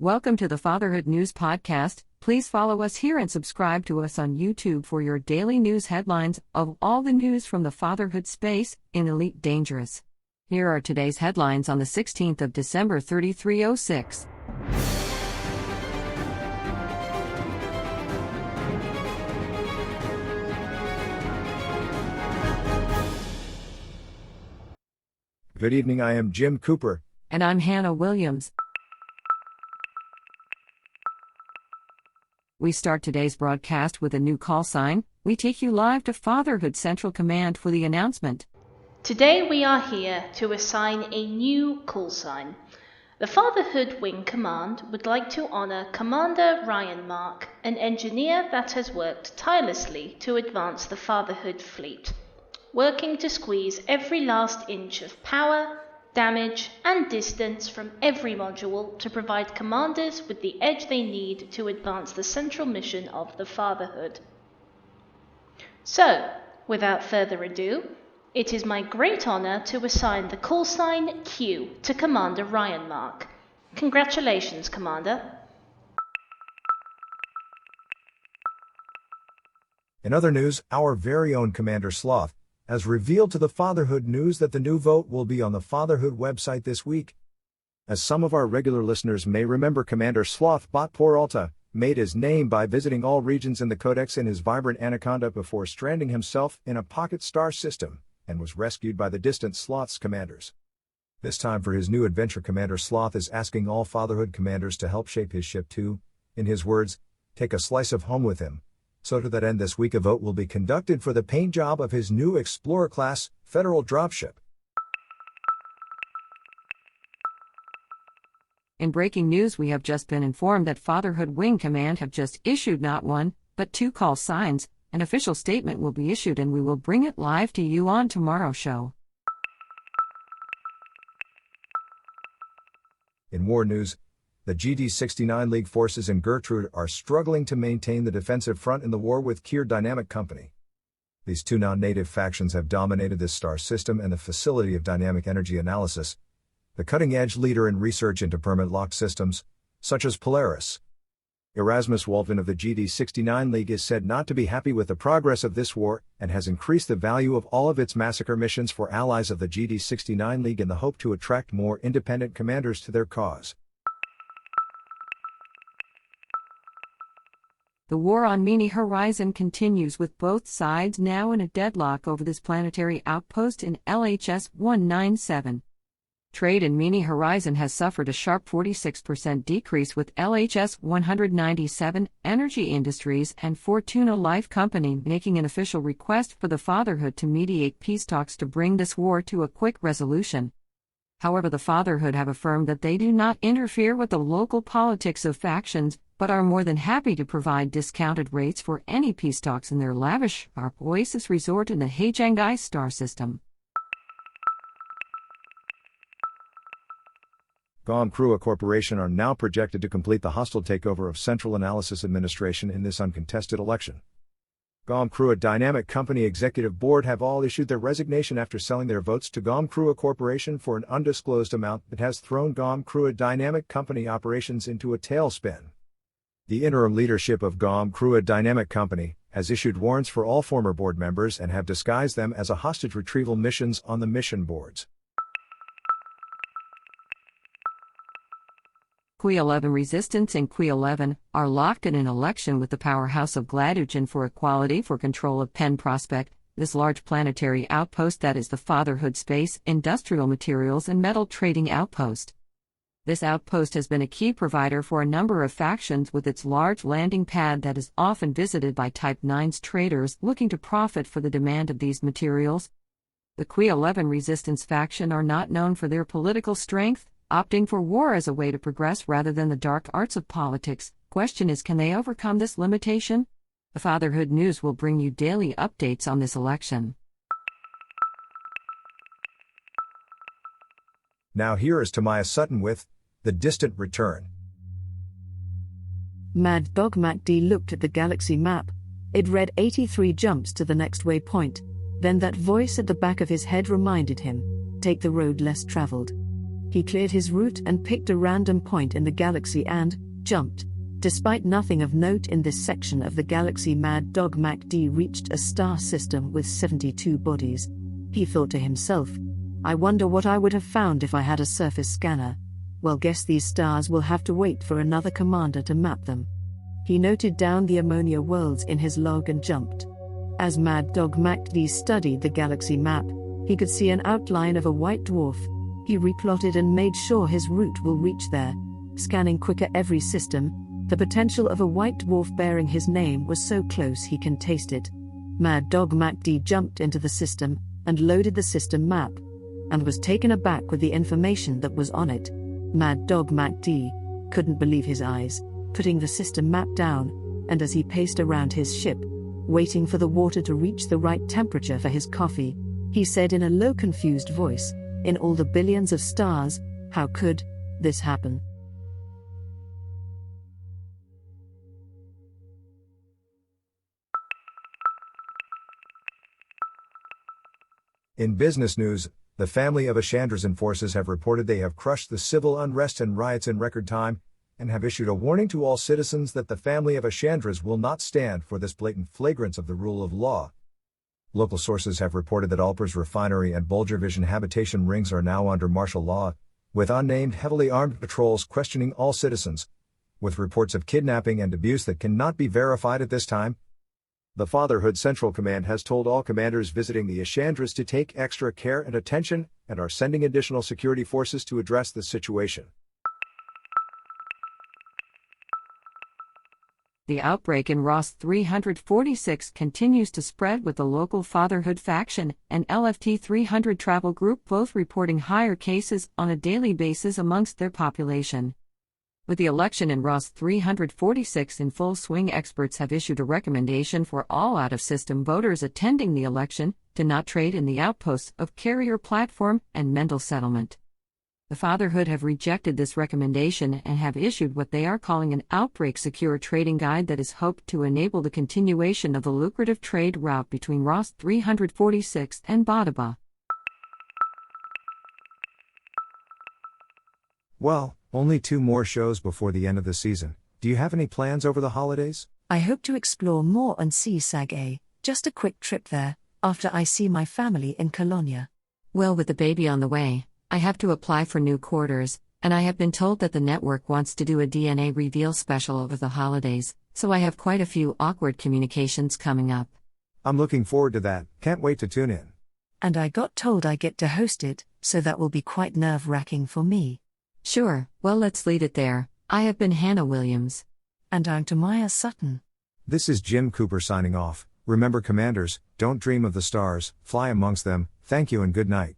Welcome to the Fatherhood News Podcast. Please follow us here and subscribe to us on YouTube for your daily news headlines of all the news from the fatherhood space in Elite Dangerous. Here are today's headlines on the 16th of December 3306. Good evening, I am Jim Cooper. And I'm Hannah Williams. We start today's broadcast with a new call sign. We take you live to Fatherhood Central Command for the announcement. Today we are here to assign a new call sign. The Fatherhood Wing Command would like to honor Commander Ryan Mark, an engineer that has worked tirelessly to advance the Fatherhood fleet, working to squeeze every last inch of power, damage, and distance from every module to provide commanders with the edge they need to advance the central mission of the Fatherhood. So, without further ado, it is my great honor to assign the call sign Q to Commander Ryan Mark. Congratulations, Commander. In other news, our very own Commander Sloth has revealed to the Fatherhood News that the new vote will be on the Fatherhood website this week. As some of our regular listeners may remember, Commander Sloth Bot Poralta made his name by visiting all regions in the Codex in his vibrant Anaconda before stranding himself in a pocket star system, and was rescued by the distant Sloth's commanders. This time for his new adventure, Commander Sloth is asking all Fatherhood commanders to help shape his ship to, in his words, take a slice of home with him. So to that end, this week a vote will be conducted for the paint job of his new Explorer-class federal dropship. In breaking news, we have just been informed that Fatherhood Wing Command have just issued not one, but two call signs. An official statement will be issued and we will bring it live to you on tomorrow's show. In war news, the GD-69 League forces in Gertrude are struggling to maintain the defensive front in the war with Kier Dynamic Company. These two non-native factions have dominated this star system and the facility of dynamic energy analysis, the cutting-edge leader in research into permanent locked systems, such as Polaris. Erasmus Walton of the GD-69 League is said not to be happy with the progress of this war and has increased the value of all of its massacre missions for allies of the GD-69 League in the hope to attract more independent commanders to their cause. The war on Mini Horizon continues, with both sides now in a deadlock over this planetary outpost in LHS 197. Trade in Mini Horizon has suffered a sharp 46% decrease, with LHS 197, Energy Industries, and Fortuna Life Company making an official request for the Fatherhood to mediate peace talks to bring this war to a quick resolution. However, the Fatherhood have affirmed that they do not interfere with the local politics of factions, but are more than happy to provide discounted rates for any peace talks in their lavish Sharp Oasis resort in the Haejangai star system. GOM Crua Corporation are now projected to complete the hostile takeover of Central Analysis Administration in this uncontested election. GOM Crua Dynamic Company Executive Board have all issued their resignation after selling their votes to GOM Crua Corporation for an undisclosed amount that has thrown GOM Crua Dynamic Company operations into a tailspin. The interim leadership of GOM Crua Dynamic Company has issued warrants for all former board members and have disguised them as a hostage retrieval missions on the mission boards. Qui 11 Resistance and Qui 11 are locked in an election with the powerhouse of Gladugen for equality for control of Penn Prospect, this large planetary outpost that is the Fatherhood space, industrial materials and metal trading outpost. This outpost has been a key provider for a number of factions, with its large landing pad that is often visited by Type 9's traders looking to profit for the demand of these materials. The Qui 11 Resistance faction are not known for their political strength, opting for war as a way to progress rather than the dark arts of politics. Question is, can they overcome this limitation? The Fatherhood News will bring you daily updates on this election. Now here is Tamaya Sutton with The Distant Return. Mad Dog MacD looked at the galaxy map. It read 83 jumps to the next waypoint. Then that voice at the back of his head reminded him, take the road less traveled. He cleared his route and picked a random point in the galaxy and jumped. Despite nothing of note in this section of the galaxy, Mad Dog MacD reached a star system with 72 bodies. He thought to himself, I wonder what I would have found if I had a surface scanner. Well, guess these stars will have to wait for another commander to map them. He noted down the ammonia worlds in his log and jumped. As Mad Dog MacD studied the galaxy map, he could see an outline of a white dwarf. He replotted and made sure his route will reach there. Scanning quicker every system, the potential of a white dwarf bearing his name was so close he can taste it. Mad Dog MacD jumped into the system and loaded the system map, and was taken aback with the information that was on it. Mad Dog MacD couldn't believe his eyes, putting the system map down, and as he paced around his ship, waiting for the water to reach the right temperature for his coffee, he said in a low, confused voice, in all the billions of stars, how could this happen? In business news, the family of Ashandra's forces have reported they have crushed the civil unrest and riots in record time, and have issued a warning to all citizens that the family of Ashandra's will not stand for this blatant flagrance of the rule of law. Local sources have reported that Alper's refinery and Bulger Vision habitation rings are now under martial law, with unnamed heavily armed patrols questioning all citizens, with reports of kidnapping and abuse that cannot be verified at this time. The Fatherhood Central Command has told all commanders visiting the Ashandras to take extra care and attention, and are sending additional security forces to address this situation. The outbreak in Ross 346 continues to spread, with the local Fatherhood faction and LFT 300 travel group both reporting higher cases on a daily basis amongst their population. With the election in Ross 346 in full swing, experts have issued a recommendation for all out-of-system voters attending the election to not trade in the outposts of Carrier Platform and Mendel Settlement. The Fatherhood have rejected this recommendation and have issued what they are calling an outbreak secure trading guide that is hoped to enable the continuation of the lucrative trade route between Ross 346 and Badaba. Well, only 2 more shows before the end of the season. Do you have any plans over the holidays? I hope to explore more on CSAG-A, just a quick trip there, after I see my family in Colonia. Well, with the baby on the way, I have to apply for new quarters, and I have been told that the network wants to do a DNA reveal special over the holidays, so I have quite a few awkward communications coming up. I'm looking forward to that, can't wait to tune in. And I got told I get to host it, so that will be quite nerve-wracking for me. Sure, well, let's leave it there. I have been Hannah Williams. And I'm Tamaya Sutton. This is Jim Cooper signing off. Remember, commanders, don't dream of the stars, fly amongst them. Thank you and good night.